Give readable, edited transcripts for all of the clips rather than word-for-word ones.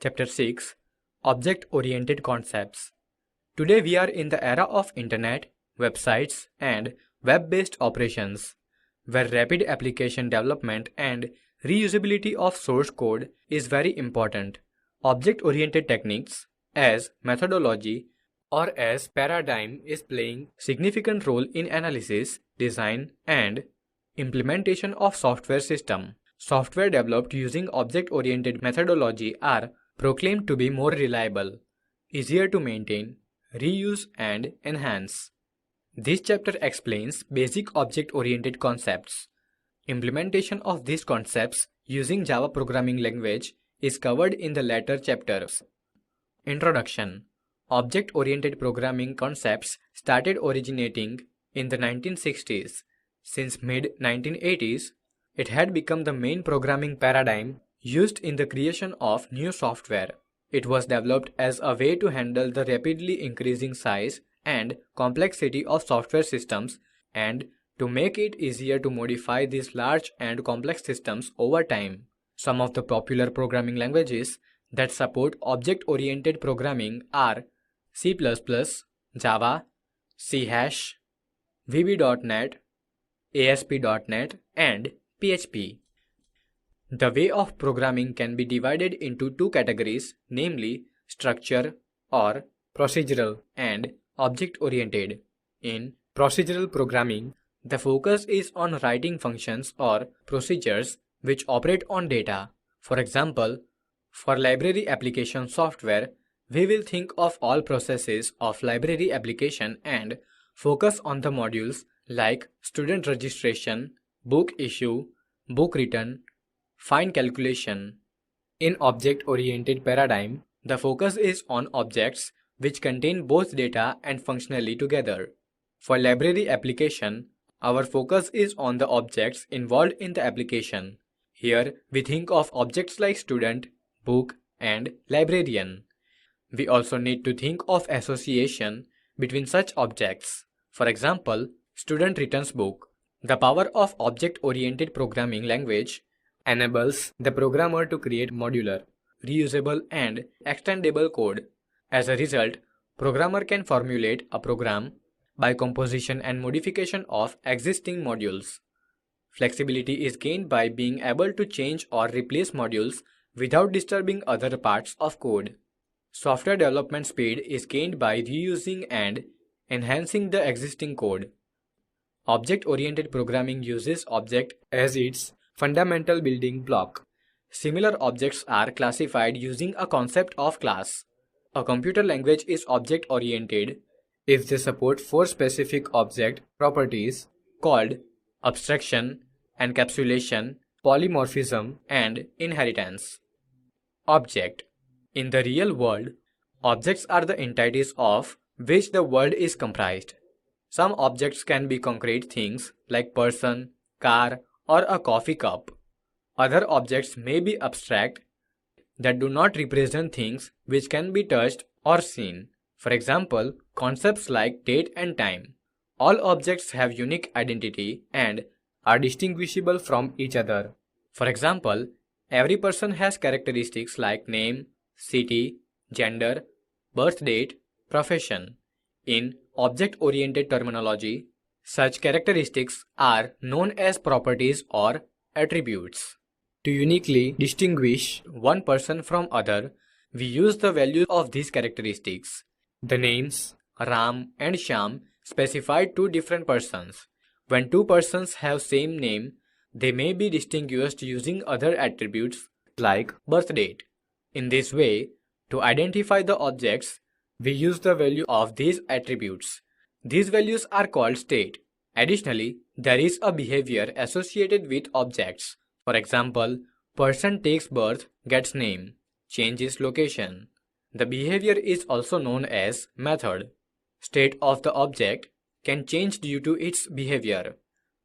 Chapter 6 Object-Oriented Concepts. Today we are in the era of internet, websites, and web-based operations, where rapid application development and reusability of source code is very important. Object-oriented techniques, as methodology or as paradigm, is playing significant role in analysis, design, and implementation of software system. Software developed using object-oriented methodology are proclaimed to be more reliable, easier to maintain, reuse, and enhance. This chapter explains basic object-oriented concepts. Implementation of these concepts using Java programming language is covered in the later chapters. Introduction. Object-oriented programming concepts started originating in the 1960s. Since mid-1980s, it had become the main programming paradigm used in the creation of new software. It was developed as a way to handle the rapidly increasing size and complexity of software systems and to make it easier to modify these large and complex systems over time. Some of the popular programming languages that support object-oriented programming are C++, Java, C#, VB.NET, ASP.NET, and PHP. The way of programming can be divided into two categories, namely structure or procedural and object-oriented. In procedural programming, the focus is on writing functions or procedures which operate on data. For example, for library application software, we will think of all processes of library application and focus on the modules like student registration, book issue, book return, fine calculation. In object-oriented paradigm, the focus is on objects which contain both data and functionality together. For library application, our focus is on the objects involved in the application. Here, we think of objects like student, book, and librarian. We also need to think of association between such objects. For example, student returns book. The power of object-oriented programming language enables the programmer to create modular, reusable, and extendable code. As a result, programmer can formulate a program by composition and modification of existing modules. Flexibility is gained by being able to change or replace modules without disturbing other parts of code. Software development speed is gained by reusing and enhancing the existing code. Object-oriented programming uses object as its fundamental building block. Similar objects are classified using a concept of class. A computer language is object-oriented if they support four specific object properties called abstraction, encapsulation, polymorphism, and inheritance. Object. In the real world, objects are the entities of which the world is comprised. Some objects can be concrete things like person, car, or a coffee cup. Other objects may be abstract that do not represent things which can be touched or seen. For example, concepts like date and time. All objects have unique identity and are distinguishable from each other. For example, every person has characteristics like name, city, gender, birth date, profession. In object-oriented terminology, such characteristics are known as properties or attributes. To uniquely distinguish one person from other, we use the value of these characteristics. The names Ram and Shyam specify two different persons. When two persons have same name, they may be distinguished using other attributes like birth date. In this way, to identify the objects, we use the value of these attributes. These values are called state. Additionally, there is a behavior associated with objects. For example, person takes birth, gets name, changes location. The behavior is also known as method. State of the object can change due to its behavior.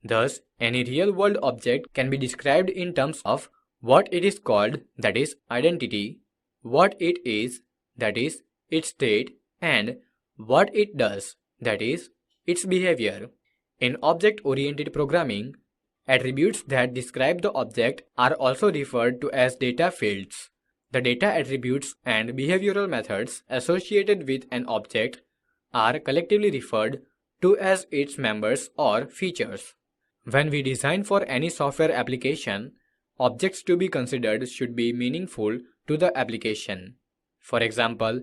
Thus, any real-world object can be described in terms of what it is called, that is identity, what it is, that is its state, and what it does, that is its behavior. In object-oriented programming, attributes that describe the object are also referred to as data fields. The data attributes and behavioral methods associated with an object are collectively referred to as its members or features. When we design for any software application, objects to be considered should be meaningful to the application. For example,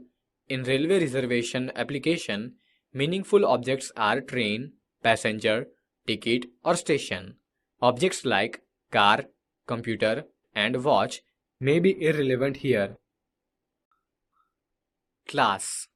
in railway reservation application, meaningful objects are train, passenger, ticket, or station. Objects like car, computer, and watch may be irrelevant here. Class.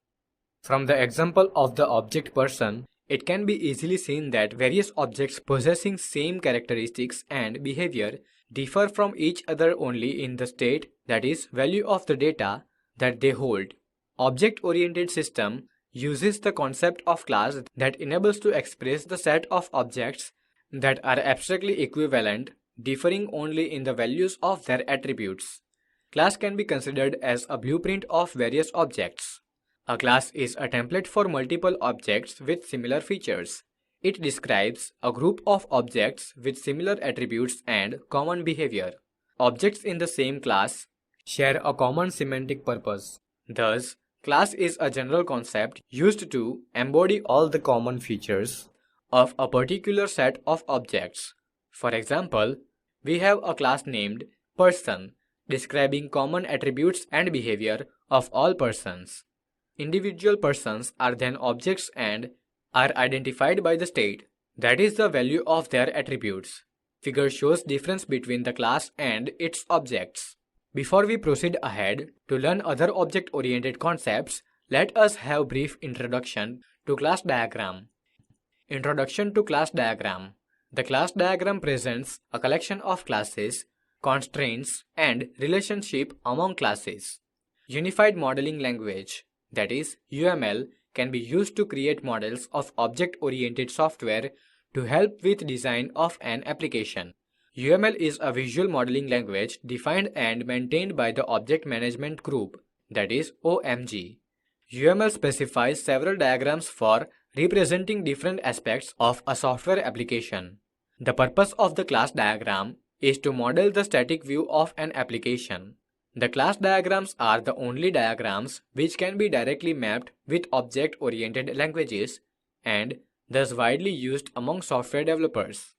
From the example of the object person, it can be easily seen that various objects possessing same characteristics and behavior differ from each other only in the state, that is, value of the data that they hold. Object-oriented system uses the concept of class that enables to express the set of objects that are abstractly equivalent, differing only in the values of their attributes. Class can be considered as a blueprint of various objects. A class is a template for multiple objects with similar features. It describes a group of objects with similar attributes and common behavior. Objects in the same class share a common semantic purpose. Thus, class is a general concept used to embody all the common features of a particular set of objects. For example, we have a class named person, describing common attributes and behavior of all persons. Individual persons are then objects and are identified by the state, that is the value of their attributes. Figure shows difference between the class and its objects. Before we proceed ahead to learn other object-oriented concepts, let us have brief introduction to class diagram. Introduction to class diagram. The class diagram presents a collection of classes, constraints, and relationship among classes. Unified modeling language, that is, UML, can be used to create models of object-oriented software to help with design of an application. UML is a visual modeling language defined and maintained by the Object Management Group, that is OMG. UML specifies several diagrams for representing different aspects of a software application. The purpose of the class diagram is to model the static view of an application. The class diagrams are the only diagrams which can be directly mapped with object-oriented languages and thus widely used among software developers.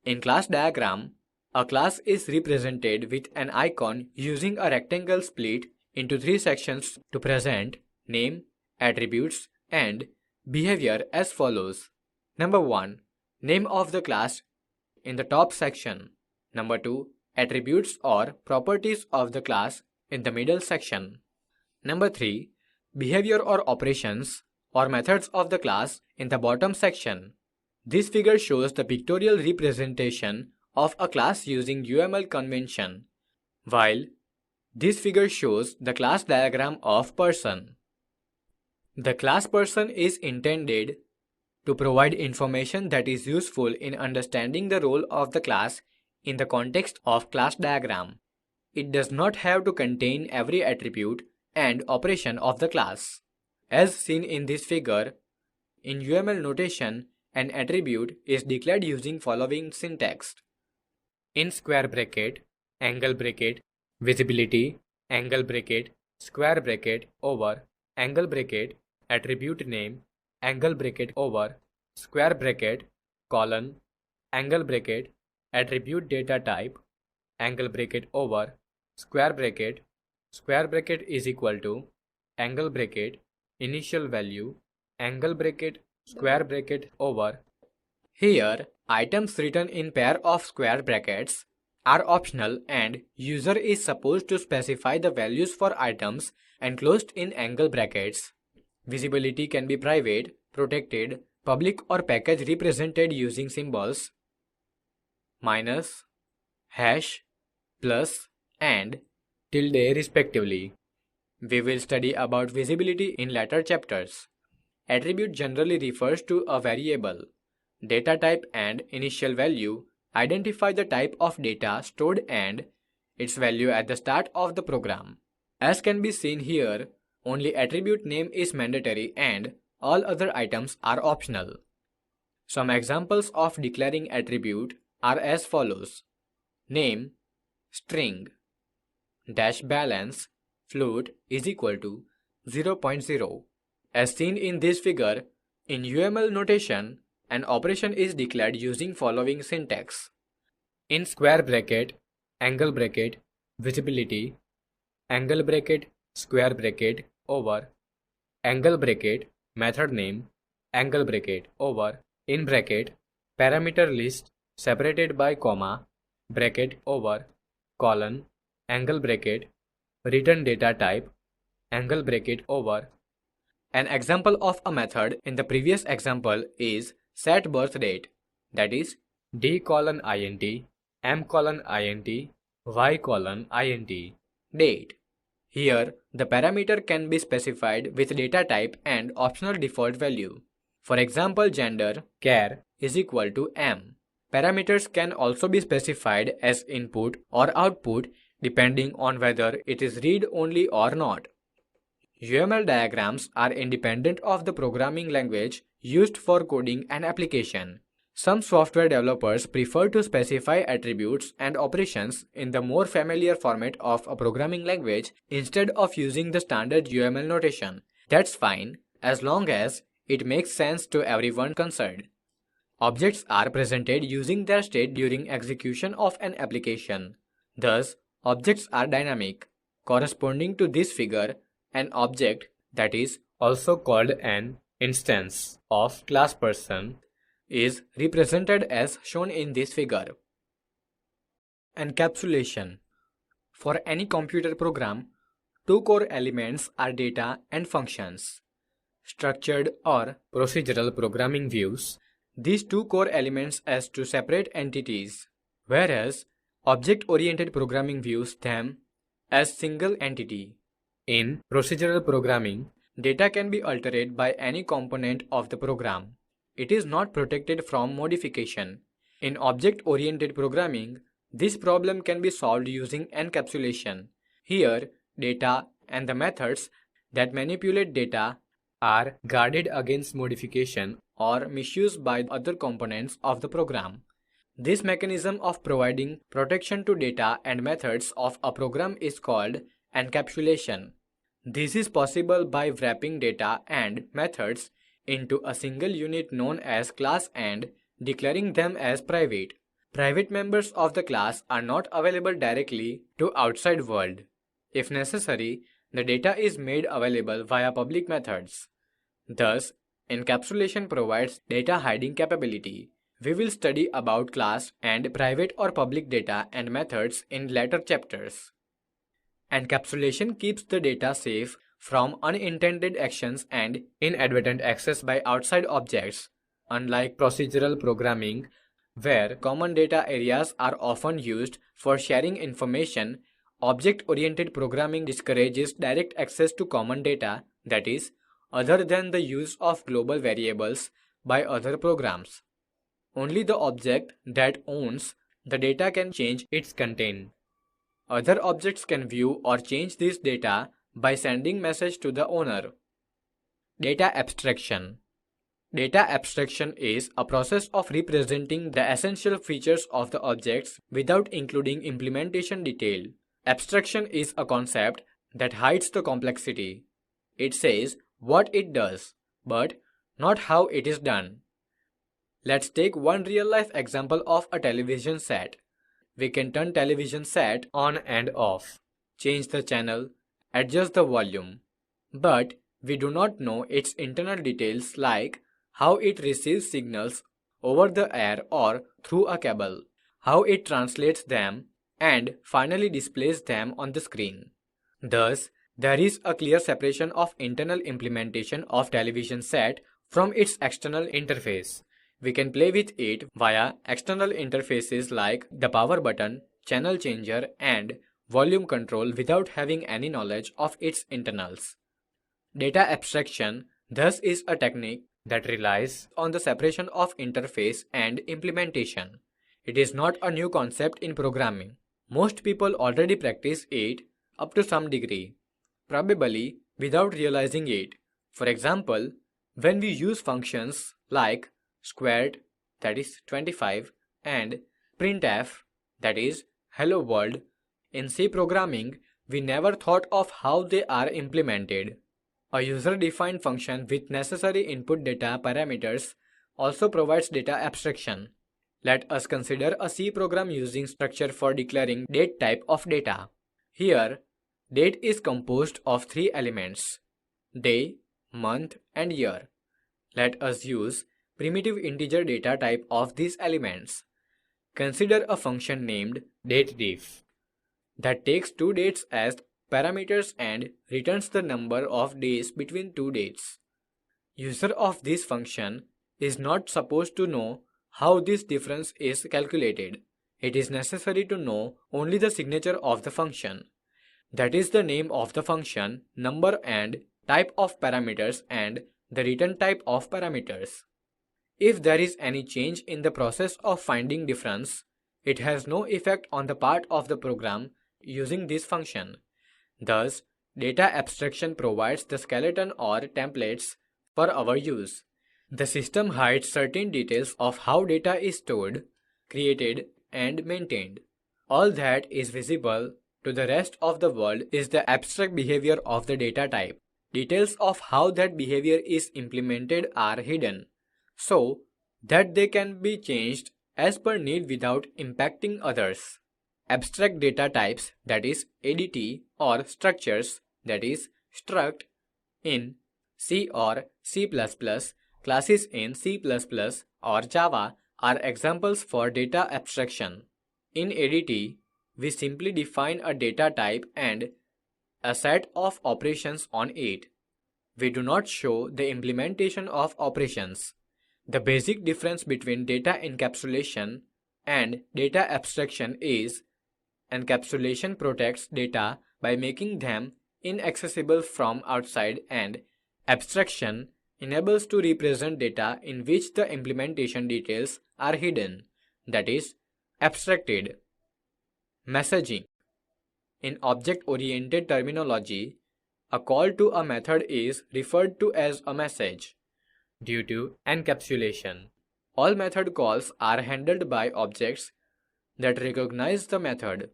In class diagram, a class is represented with an icon using a rectangle split into three sections to present name, attributes, and behavior as follows. Number 1. Name of the class in the top section. Number 2. Attributes or properties of the class in the middle section. Number 3. Behavior or operations or methods of the class in the bottom section. This figure shows the pictorial representation of a class using UML convention, while this figure shows the class diagram of person. The class person is intended to provide information that is useful in understanding the role of the class in the context of class diagram. It does not have to contain every attribute and operation of the class. As seen in this figure, in UML notation, an attribute is declared using following syntax. In square bracket, angle bracket, visibility, angle bracket, square bracket over, angle bracket, attribute name, angle bracket over, square bracket, colon, angle bracket, attribute data type, angle bracket over, square bracket is equal to, angle bracket, initial value, angle bracket, square bracket over. Here, items written in pair of square brackets are optional and user is supposed to specify the values for items enclosed in angle brackets. Visibility can be private, protected, public or package represented using symbols minus, hash, plus, and tilde respectively. We will study about visibility in later chapters. Attribute generally refers to a variable. Data type and initial value identify the type of data stored and its value at the start of the program. As can be seen here, only attribute name is mandatory and all other items are optional. Some examples of declaring attribute are as follows. Name, string, dash balance, float is equal to 0.0. As seen in this figure, in UML notation, an operation is declared using following syntax. In square bracket, angle bracket, visibility, angle bracket, square bracket over, angle bracket, method name, angle bracket over, in bracket, parameter list separated by comma, bracket over, colon, angle bracket, return data type, angle bracket over. An example of a method in the previous example is set birth date, that is d:\int, m:\int, y:\int, date. Here, the parameter can be specified with data type and optional default value. For example, gender char is equal to m. Parameters can also be specified as input or output depending on whether it is read-only or not. UML diagrams are independent of the programming language used for coding an application. Some software developers prefer to specify attributes and operations in the more familiar format of a programming language instead of using the standard UML notation. That's fine, as long as it makes sense to everyone concerned. Objects are presented using their state during execution of an application. Thus, objects are dynamic. Corresponding to this figure, an object, that is also called an instance of class person, is represented as shown in this figure. Encapsulation. For any computer program, two core elements are data and functions. Structured or procedural programming views these two core elements as two separate entities, whereas object-oriented programming views them as single entity. In procedural programming, data can be altered by any component of the program. It is not protected from modification. In object-oriented programming, this problem can be solved using encapsulation. Here, data and the methods that manipulate data are guarded against modification or misuse by other components of the program. This mechanism of providing protection to data and methods of a program is called encapsulation. This is possible by wrapping data and methods into a single unit known as class and declaring them as private. Private members of the class are not available directly to outside world. If necessary, the data is made available via public methods. Thus, encapsulation provides data hiding capability. We will study about class and private or public data and methods in later chapters. Encapsulation keeps the data safe from unintended actions and inadvertent access by outside objects. Unlike procedural programming, where common data areas are often used for sharing information, object-oriented programming discourages direct access to common data, that is, other than the use of global variables by other programs. Only the object that owns the data can change its content. Other objects can view or change this data by sending message to the owner. Data abstraction. Data abstraction is a process of representing the essential features of the objects without including implementation detail. Abstraction is a concept that hides the complexity. It says what it does, but not how it is done. Let's take one real-life example of a television set. We can turn television set on and off, change the channel, adjust the volume. But we do not know its internal details like how it receives signals over the air or through a cable, how it translates them, and finally displays them on the screen. Thus, there is a clear separation of internal implementation of television set from its external interface. We can play with it via external interfaces like the power button, channel changer, and volume control without having any knowledge of its internals. Data abstraction thus is a technique that relies on the separation of interface and implementation. It is not a new concept in programming. Most people already practice it up to some degree, probably without realizing it. For example, when we use functions like squared, that is 25, and printf, that is hello world, in C programming, we never thought of how they are implemented. A user-defined function with necessary input data parameters also provides data abstraction. Let us consider a C program using structure for declaring date type of data. Here, date is composed of three elements: day, month, and year. Let us use primitive integer data type of these elements. Consider a function named dateDef that takes two dates as parameters and returns the number of days between two dates. User of this function is not supposed to know how this difference is calculated. It is necessary to know only the signature of the function. That is the name of the function, number and type of parameters, and the return type of parameters. If there is any change in the process of finding difference, it has no effect on the part of the program using this function. Thus, data abstraction provides the skeleton or templates for our use. The system hides certain details of how data is stored, created, and maintained. All that is visible to the rest of the world is the abstract behavior of the data type. Details of how that behavior is implemented are hidden, so that they can be changed as per need without impacting others. Abstract data types, that is ADT, or structures, that is struct, in C or C++, classes in C++ or Java are examples for data abstraction. In ADT, we simply define a data type and a set of operations on it. We do not show the implementation of operations. The basic difference between data encapsulation and data abstraction is encapsulation protects data by making them inaccessible from outside, and abstraction enables to represent data in which the implementation details are hidden, that is, abstracted. Messaging. In object-oriented terminology, a call to a method is referred to as a message. Due to encapsulation, all method calls are handled by objects that recognize the method.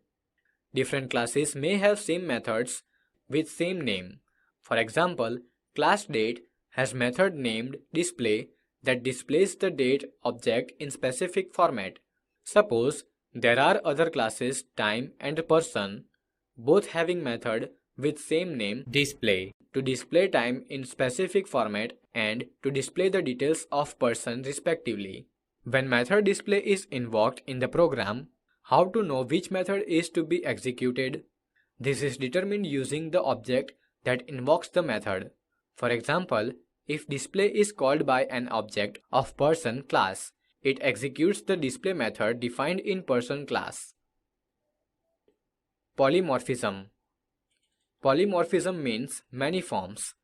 Different classes may have same methods with same name. For example, class date has method named display that displays the date object in specific format. Suppose there are other classes time and person, both having method with same name display to display time in specific format and to display the details of person respectively. When method display is invoked in the program, how to know which method is to be executed? This is determined using the object that invokes the method. For example, if display is called by an object of person class, it executes the display method defined in person class. Polymorphism. Polymorphism means many forms.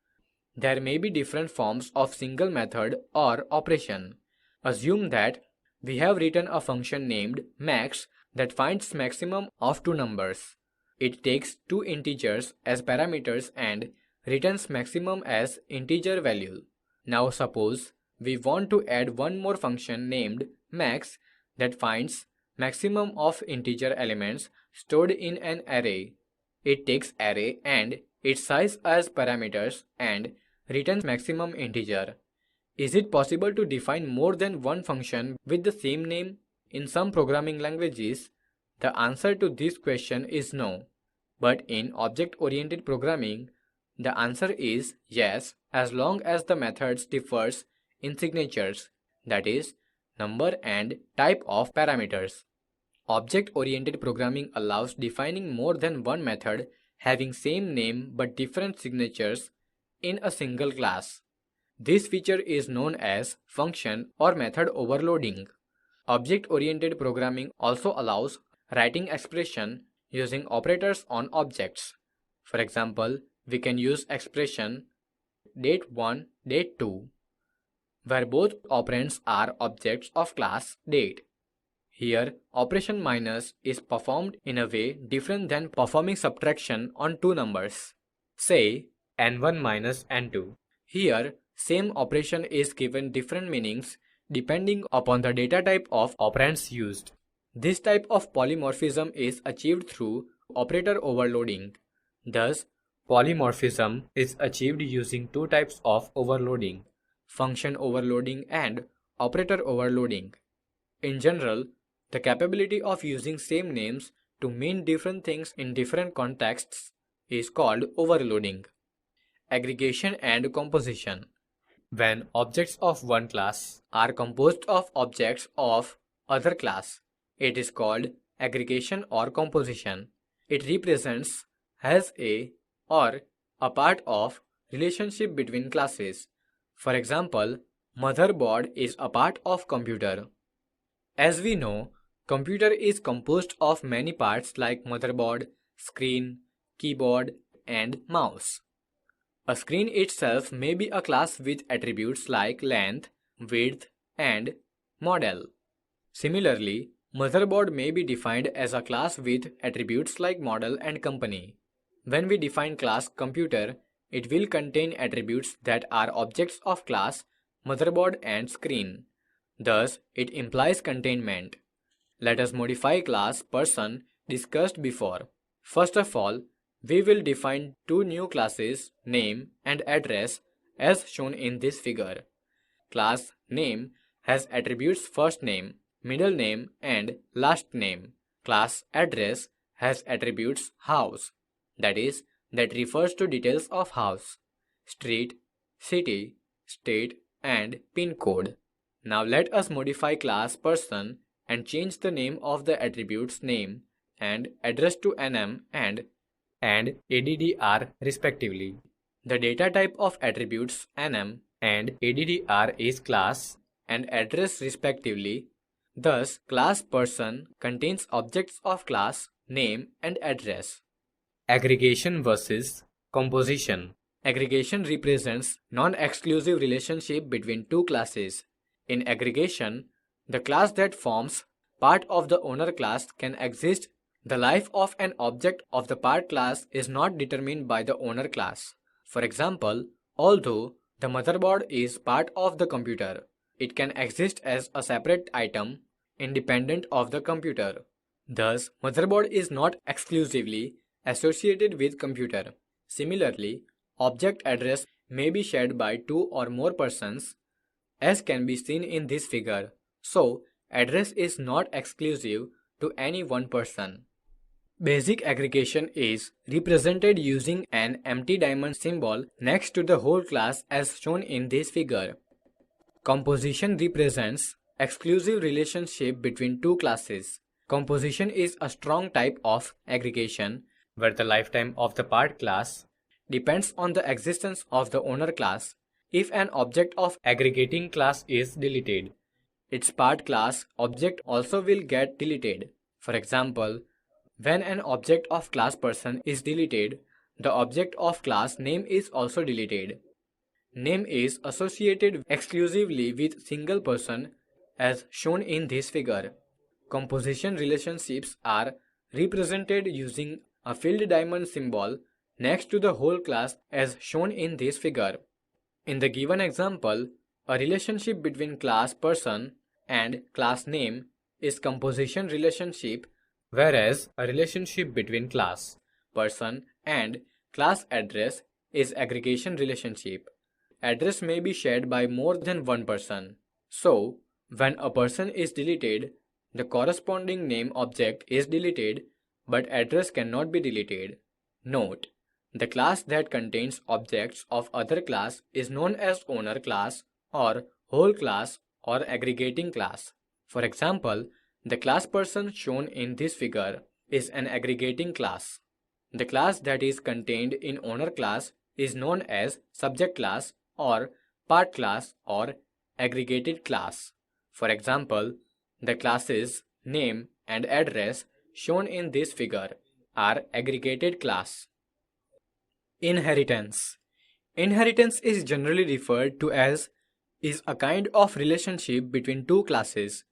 There may be different forms of single method or operation. Assume that we have written a function named max that finds maximum of two numbers. It takes two integers as parameters and returns maximum as integer value. Now suppose we want to add one more function named max that finds maximum of integer elements stored in an array. It takes array and its size as parameters and returns maximum integer. Is it possible to define more than one function with the same name? In some programming languages, the answer to this question is no. But in object-oriented programming, the answer is yes, as long as the methods differs in signatures, that is, number and type of parameters. Object-oriented programming allows defining more than one method having same name but different signatures in a single class. This feature is known as function or method overloading. Object-oriented programming also allows writing expression using operators on objects. For example, we can use expression date1, date2, where both operands are objects of class date. Here, operation minus is performed in a way different than performing subtraction on two numbers. Say, n1 minus n2. Here, same operation is given different meanings depending upon the data type of operands used. This type of polymorphism is achieved through operator overloading. Thus, polymorphism is achieved using two types of overloading: function overloading and operator overloading. In general, the capability of using same names to mean different things in different contexts is called overloading. Aggregation and composition. When objects of one class are composed of objects of other class, it is called aggregation or composition. It represents as a or a part of relationship between classes. For example, motherboard is a part of computer. As we know, computer is composed of many parts like motherboard, screen, keyboard, and mouse. A screen itself may be a class with attributes like length, width, and model. Similarly, motherboard may be defined as a class with attributes like model and company. When we define class computer, it will contain attributes that are objects of class motherboard and screen. Thus, it implies containment. Let us modify class person discussed before. First of all, we will define two new classes, name and address, as shown in this figure. Class name has attributes first name, middle name, and last name. Class address has attributes house, that refers to details of house, street, city, state, and pin code. Now let us modify class person and change the name of the attributes name and address to nm and addr respectively. The data type of attributes nm and addr is class and address respectively. Thus, class person contains objects of class, name, and address. Aggregation versus composition. Aggregation represents non-exclusive relationship between two classes. In aggregation, the class that forms part of the owner class can exist. The life of an object of the part class is not determined by the owner class. For example, although the motherboard is part of the computer, it can exist as a separate item independent of the computer. Thus, motherboard is not exclusively associated with computer. Similarly, object address may be shared by two or more persons, as can be seen in this figure. So, address is not exclusive to any one person. Basic aggregation is represented using an empty diamond symbol next to the whole class as shown in this figure. Composition represents exclusive relationship between two classes. Composition is a strong type of aggregation where the lifetime of the part class depends on the existence of the owner class. If an object of aggregating class is deleted, its part class object also will get deleted. For example, when an object of class person is deleted, the object of class name is also deleted. Name is associated exclusively with single person as shown in this figure. Composition relationships are represented using a filled diamond symbol next to the whole class as shown in this figure. In the given example, a relationship between class person and class name is composition relationship, whereas a relationship between class, person and class address is aggregation relationship. Address may be shared by more than one person. So, when a person is deleted, the corresponding name object is deleted, but address cannot be deleted. Note: the class that contains objects of other class is known as owner class or whole class or aggregating class. For example, the class person shown in this figure is an aggregating class. The class that is contained in owner class is known as subject class or part class or aggregated class. For example, the classes name and address shown in this figure are aggregated class. Inheritance. Inheritance is generally referred to as is a kind of relationship between two classes.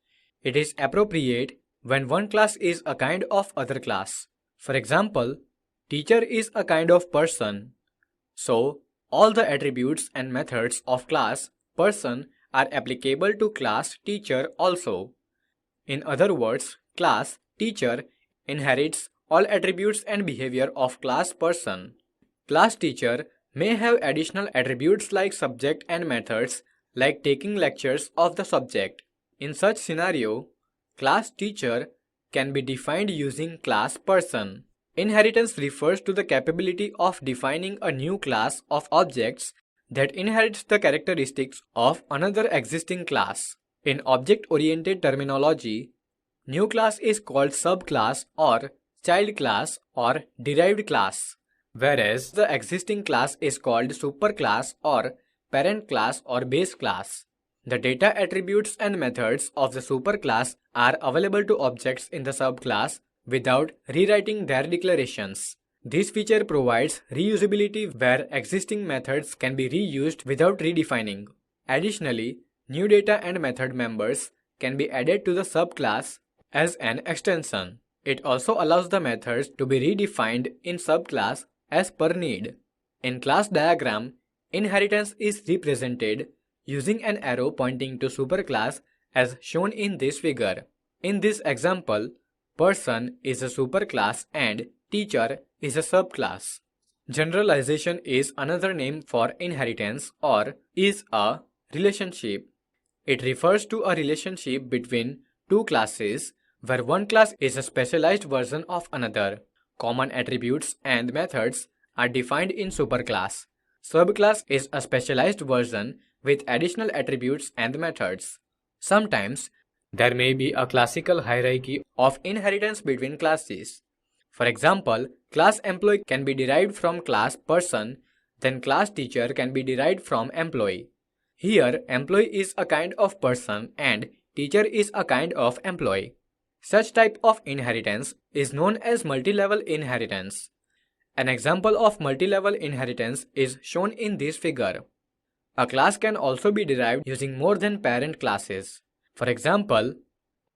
It is appropriate when one class is a kind of other class. For example, teacher is a kind of person. So, all the attributes and methods of class person are applicable to class teacher also. In other words, class teacher inherits all attributes and behavior of class person. Class teacher may have additional attributes like subject and methods, like taking lectures of the subject. In such scenario, class teacher can be defined using class person. Inheritance refers to the capability of defining a new class of objects that inherits the characteristics of another existing class. In object-oriented terminology, new class is called subclass or child class or derived class, whereas the existing class is called superclass or parent class or base class. The data attributes and methods of the superclass are available to objects in the subclass without rewriting their declarations. This feature provides reusability where existing methods can be reused without redefining. Additionally, new data and method members can be added to the subclass as an extension. It also allows the methods to be redefined in subclass as per need. In class diagram, inheritance is represented using an arrow pointing to superclass as shown in this figure. In this example, person is a superclass and teacher is a subclass. Generalization is another name for inheritance or is a relationship. It refers to a relationship between two classes where one class is a specialized version of another. Common attributes and methods are defined in superclass. Subclass is a specialized version with additional attributes and methods. Sometimes, there may be a classical hierarchy of inheritance between classes. For example, class employee can be derived from class person, then class teacher can be derived from employee. Here, employee is a kind of person and teacher is a kind of employee. Such type of inheritance is known as multi-level inheritance. An example of multi-level inheritance is shown in this figure. A class can also be derived using more than parent classes. For example,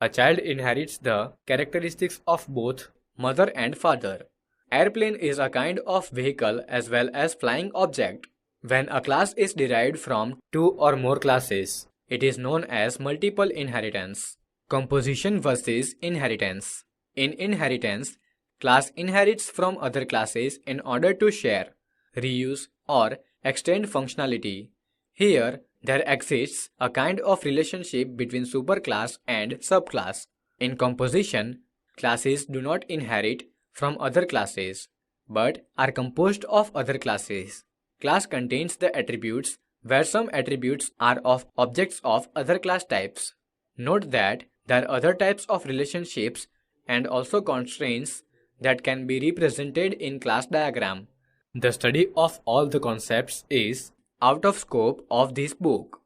a child inherits the characteristics of both mother and father. Airplane is a kind of vehicle as well as flying object. When a class is derived from two or more classes, it is known as multiple inheritance. Composition versus inheritance. In inheritance, class inherits from other classes in order to share, reuse, or extend functionality. Here, there exists a kind of relationship between superclass and subclass. In composition, classes do not inherit from other classes, but are composed of other classes. Class contains the attributes where some attributes are of objects of other class types. Note that there are other types of relationships and also constraints that can be represented in class diagram. The study of all the concepts is out of scope of this book.